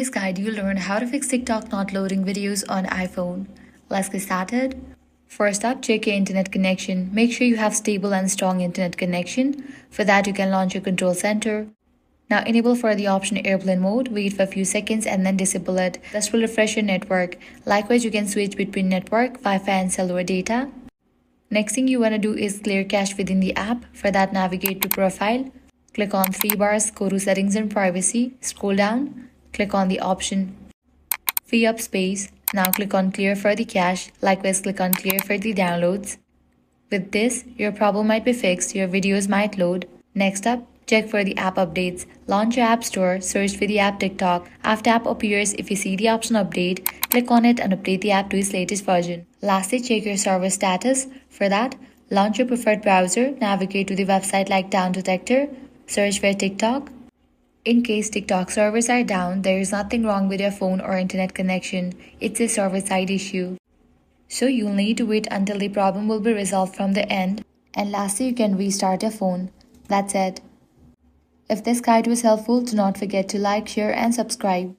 this guide, you'll learn how to fix TikTok not loading videos on iPhone. Let's get started. First up, check your internet connection. Make sure you have stable and strong internet connection. For that, you can launch your control center. Now enable for the option airplane mode, wait for a few seconds and then disable it. This will refresh your network. Likewise, you can switch between network, Wi-Fi and cellular data. Next thing you want to do is clear cache within the app. For that, navigate to Profile. Click on three bars, go to Settings and Privacy. Scroll down, click on the option Free up space. Now click on Clear for the cache. Likewise, click on Clear for the downloads. With this, your problem might be fixed, your videos might load. Next up, check for the app updates. Launch your app store, search for the app TikTok. After app appears, if you see the option update, click on it and update the app to its latest version. Lastly, check your server status. For that, launch your preferred browser, navigate to the website like Down Detector, search for TikTok. In case TikTok servers are down, there is nothing wrong with your phone or internet connection. It's a server-side issue. So you'll need to wait until the problem will be resolved from the end. And lastly, you can restart your phone. That's it. If this guide was helpful, do not forget to like, share and subscribe.